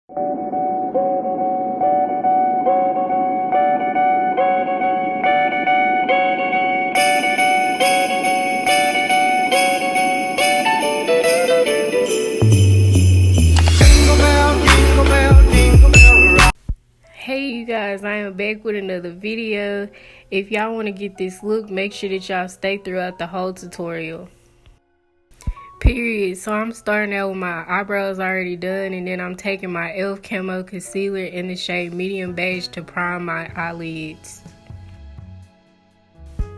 Hey you guys, I am back with another video. If y'all want to get this look, make sure that y'all stay throughout the whole tutorial. Period. So I'm starting out with my eyebrows already done, and then I'm taking my e.l.f. camo concealer in the shade medium beige to prime my eyelids.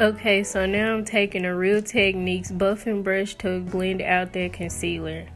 Okay, so now I'm taking a Real Techniques buffing brush to blend out that concealer.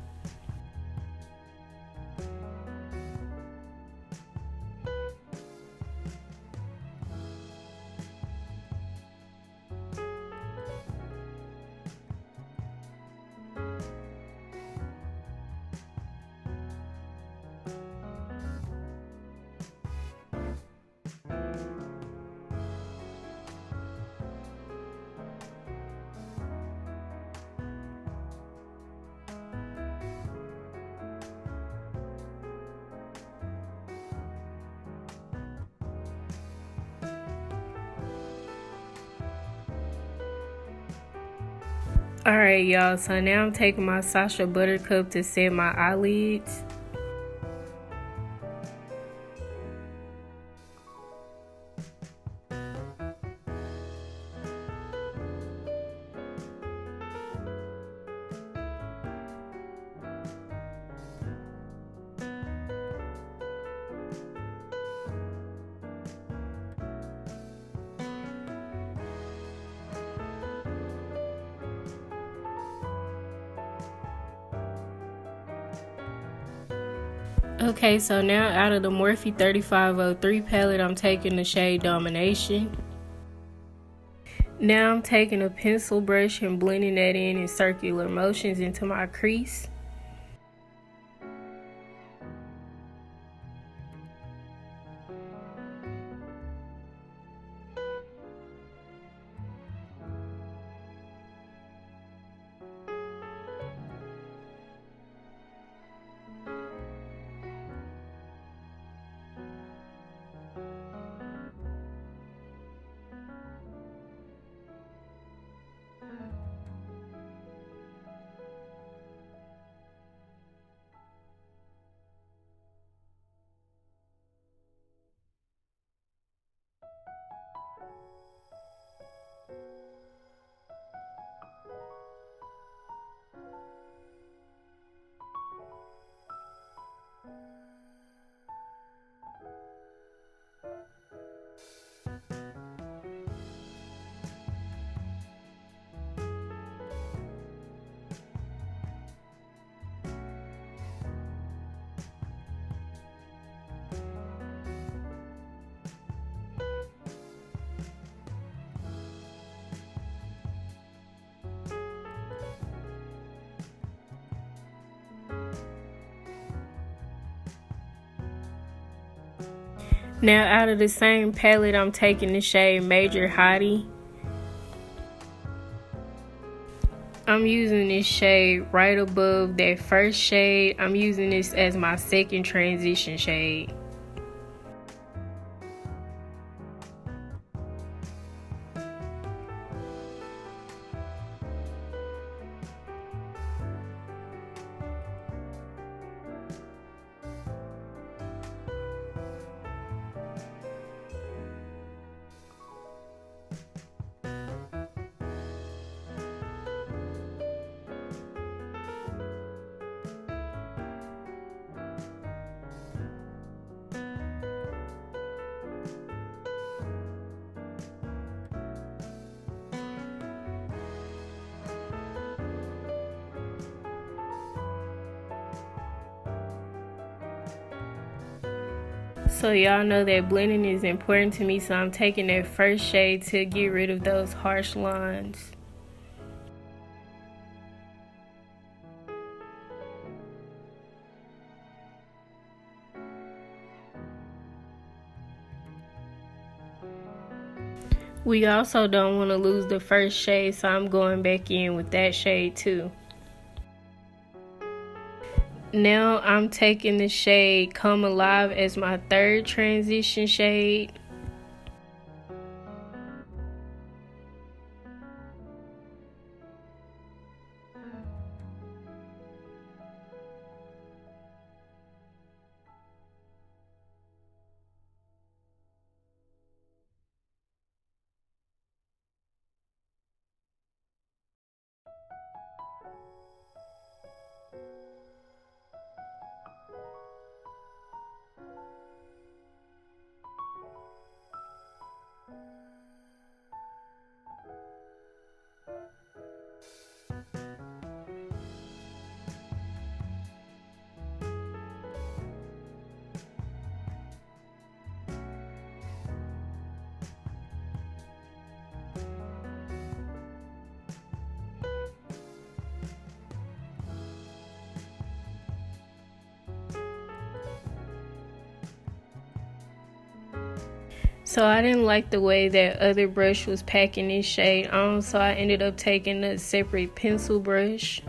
Alright y'all, so now I'm taking my Sasha Buttercup to set my eyelids. Okay, so now out of the Morphe 3503 palette, I'm taking the shade Domination. Now I'm taking a pencil brush and blending that in circular motions into my crease. Now out of the same palette, I'm taking the shade Major Hottie. I'm using this shade right above that first shade. I'm using this as my second transition shade. So y'all know that blending is important to me, so I'm taking that first shade to get rid of those harsh lines. We also don't want to lose the first shade, so I'm going back in with that shade too. Now I'm taking the shade Come Alive as my third transition shade. So I didn't like the way that other brush was packing this shade on, so I ended up taking a separate pencil brush.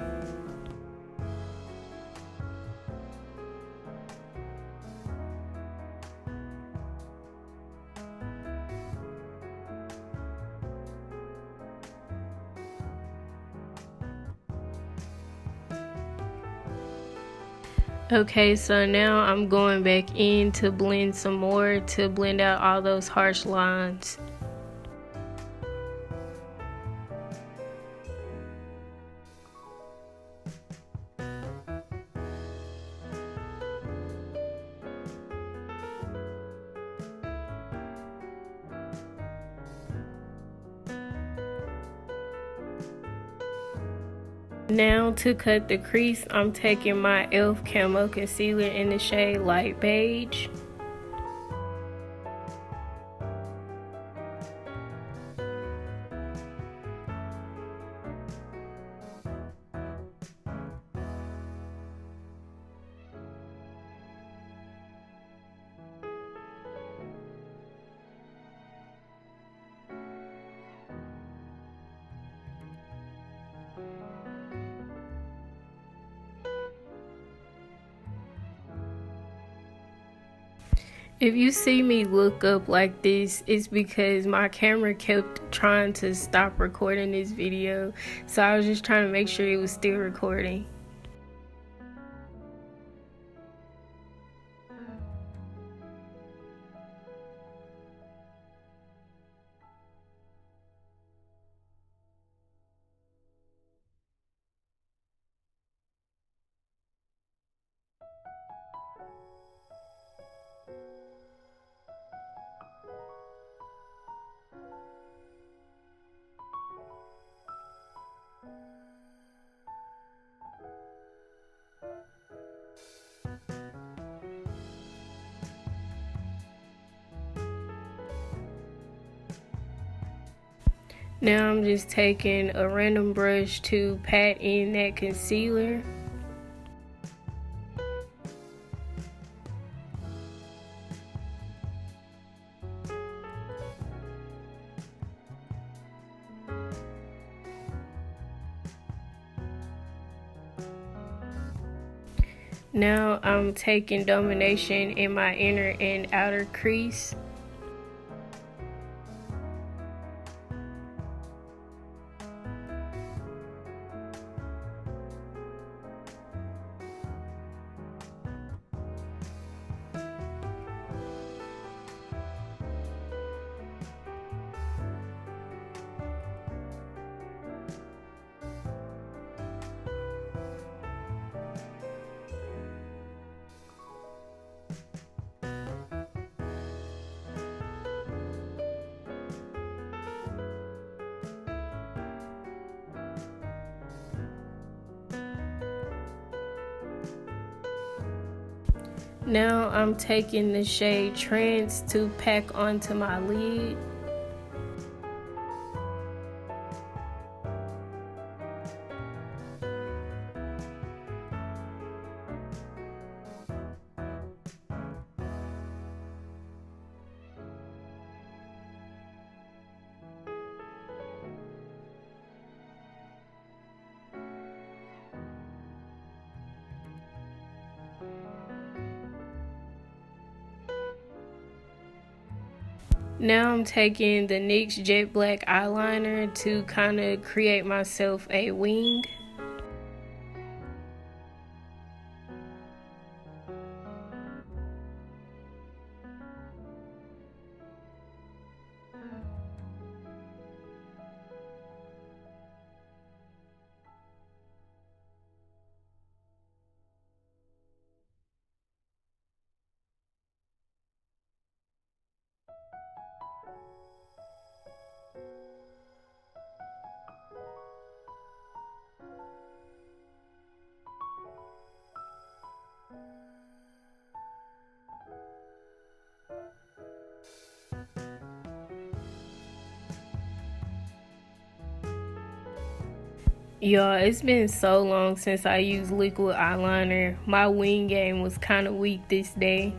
Okay, so now I'm going back in to blend some more to blend out all those harsh lines. Now to cut the crease, I'm taking my e.l.f. Camo Concealer in the shade Light Beige. If you see me look up like this, it's because my camera kept trying to stop recording this video, so I was just trying to make sure it was still recording. Now I'm just taking a random brush to pat in that concealer. Now I'm taking Domination in my inner and outer crease. Now I'm taking the shade Trance to pack onto my lid. Now I'm taking the NYX Jet Black eyeliner to kind of create myself a wing. Y'all, it's been so long since I used liquid eyeliner. My wing game was kind of weak this day.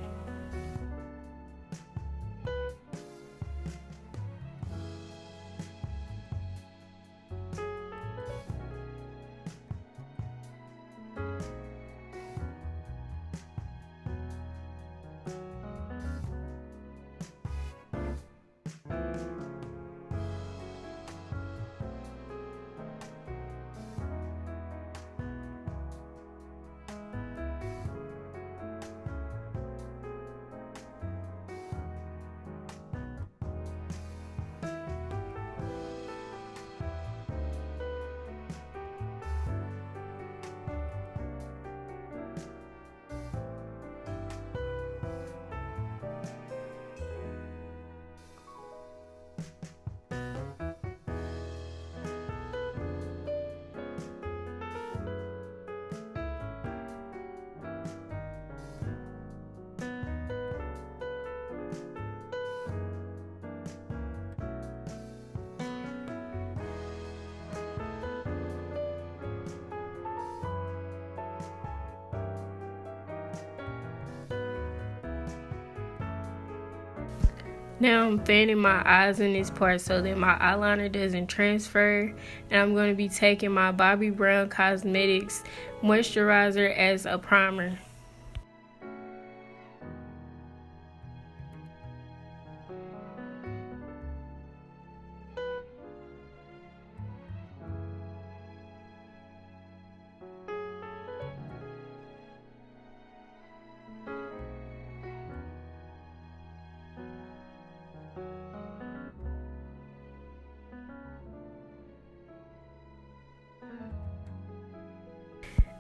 Now I'm fanning my eyes in this part so that my eyeliner doesn't transfer. And I'm going to be taking my Bobbi Brown Cosmetics moisturizer as a primer.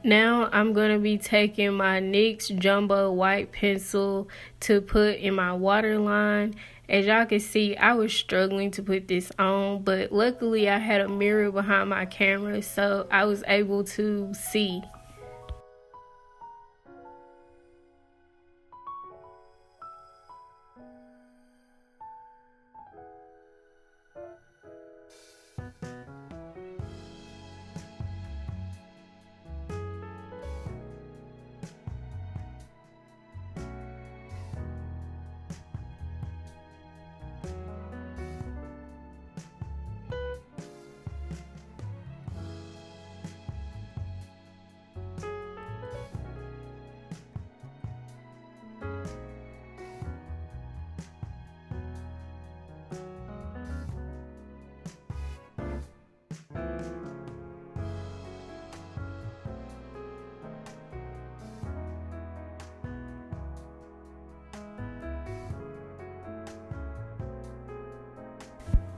Now I'm going to be taking my NYX Jumbo White Pencil to put in my waterline. As y'all can see, I was struggling to put this on, but luckily I had a mirror behind my camera, so I was able to see.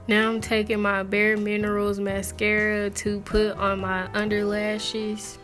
Now I'm taking my Bare Minerals mascara to put on my under lashes.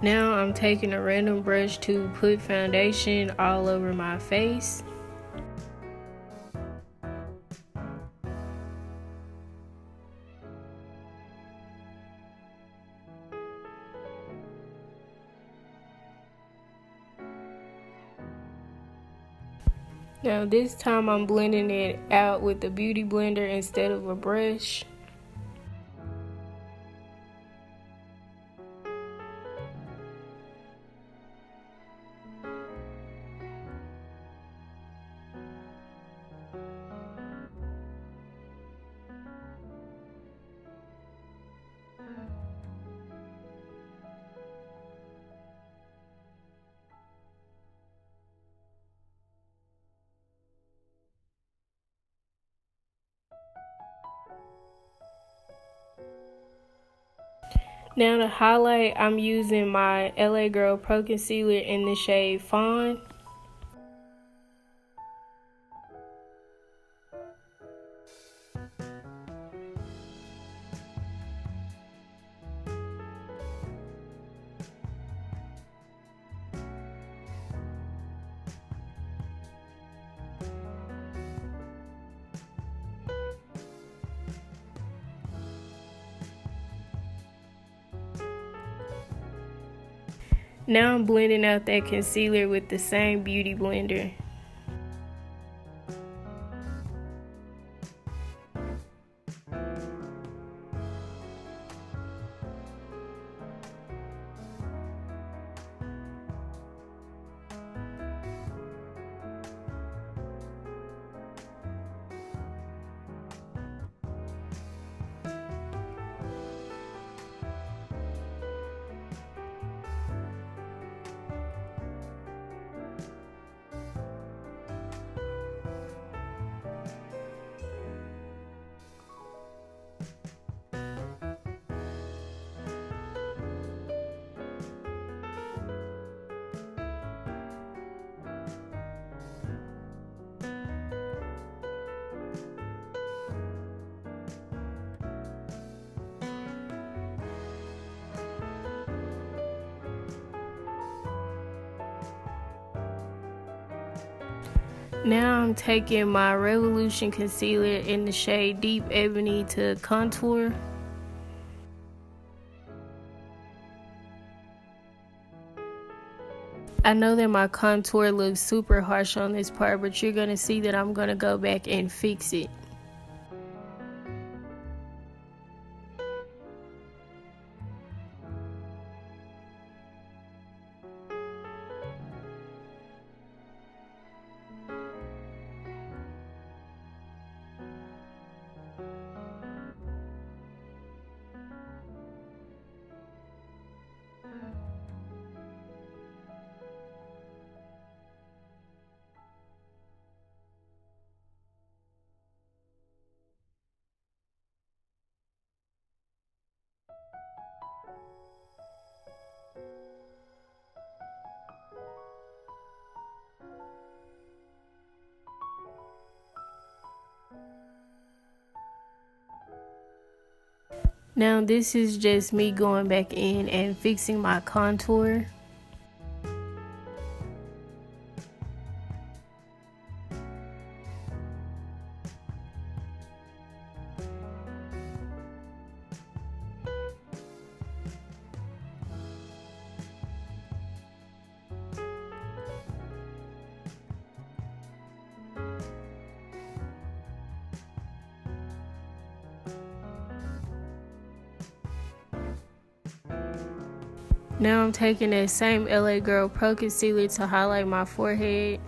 Now I'm taking a random brush to put foundation all over my face. Now this time I'm blending it out with the beauty blender instead of a brush. Now to highlight, I'm using my LA Girl Pro Concealer in the shade Fawn. Now I'm blending out that concealer with the same beauty blender. Now I'm taking my Revolution concealer in the shade Deep Ebony to contour. I know that my contour looks super harsh on this part, but you're going to see that I'm going to go back and fix it. Now this is just me going back in and fixing my contour. Now I'm taking that same LA Girl Pro Concealer to highlight my forehead.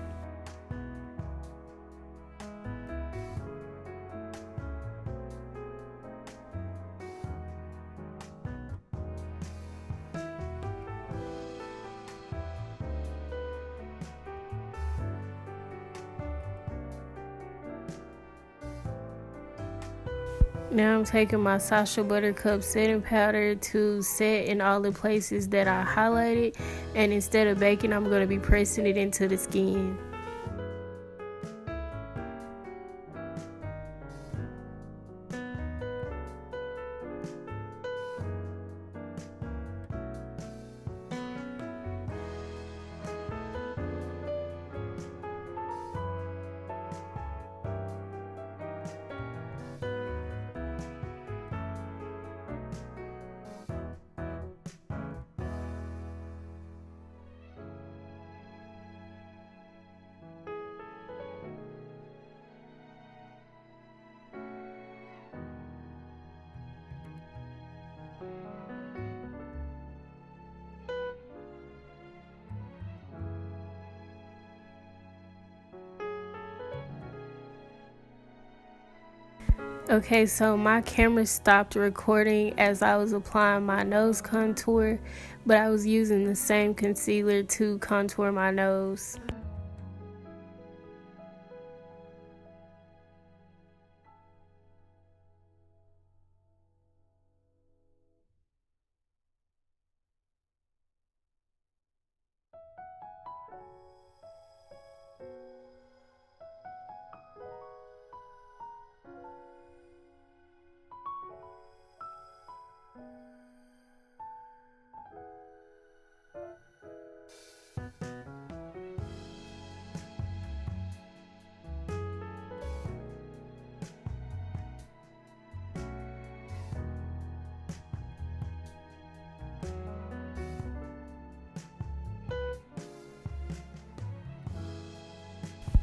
Now I'm taking my Sacha Buttercup setting powder to set in all the places that I highlighted, and instead of baking, I'm going to be pressing it into the skin. Okay, so my camera stopped recording as I was applying my nose contour, but I was using the same concealer to contour my nose.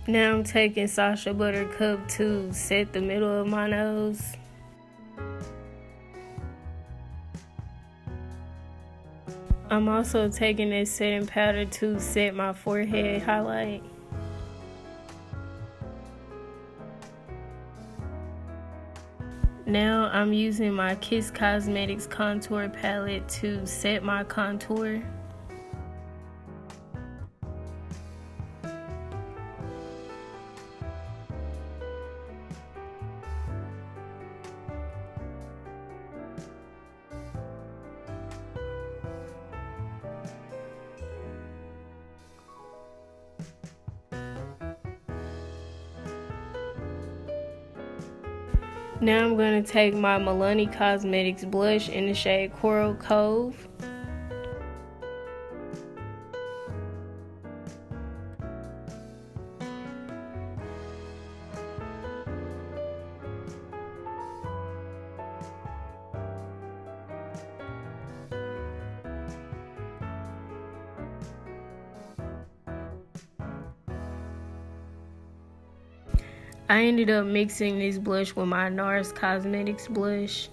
Now I'm taking Sasha Buttercup to set the middle of my nose. I'm also taking this setting powder to set my forehead highlight. Now I'm using my Kiss Cosmetics contour palette to set my contour. Now I'm going to take my Milani Cosmetics blush in the shade Coral Cove. I ended up mixing this blush with my NARS Cosmetics blush.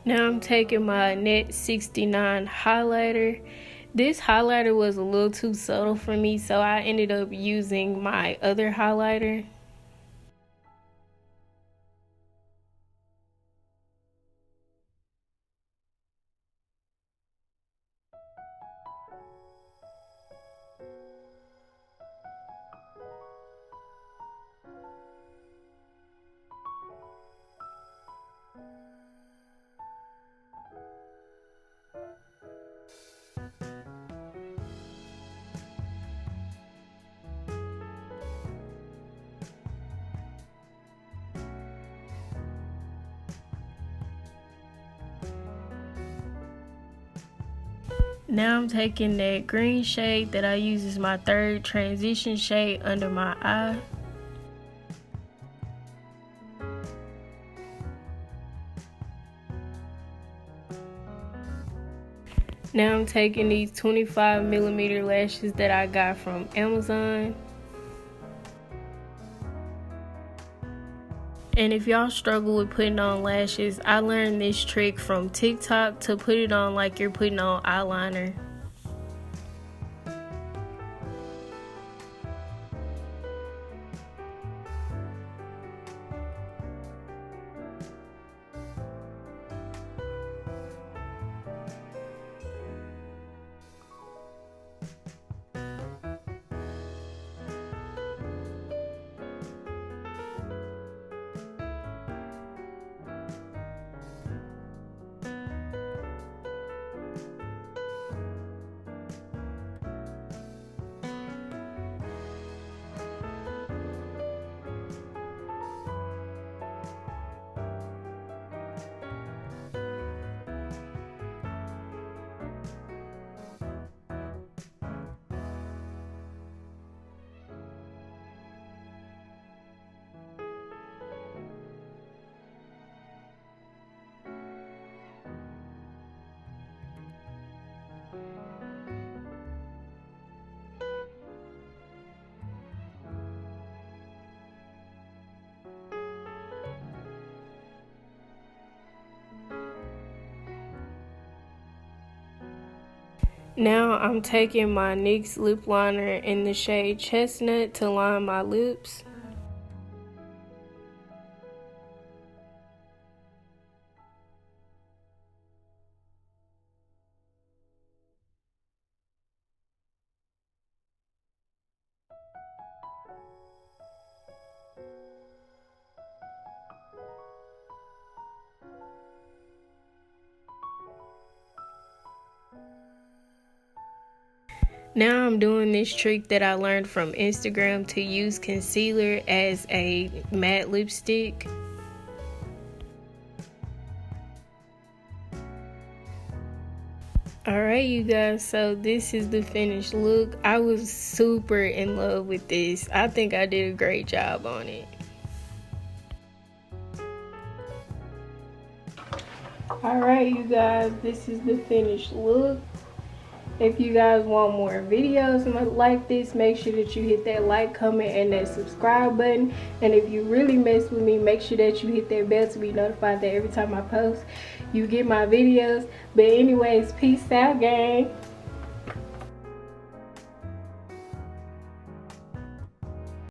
Now I'm taking my Net 69 highlighter. This highlighter was a little too subtle for me, so I ended up using my other highlighter. Now I'm taking that green shade that I use as my third transition shade under my eye. Now I'm taking these 25mm lashes that I got from Amazon. And if y'all struggle with putting on lashes, I learned this trick from TikTok to put it on like you're putting on eyeliner. Now I'm taking my NYX lip liner in the shade Chestnut to line my lips. Now I'm doing this trick that I learned from Instagram to use concealer as a matte lipstick. Alright you guys, so this is the finished look. I was super in love with this. I think I did a great job on it. Alright you guys, this is the finished look. If you guys want more videos like this, make sure that you hit that like, comment, and that subscribe button. And if you really mess with me, make sure that you hit that bell to be notified that every time I post, you get my videos. But anyways, peace out, gang.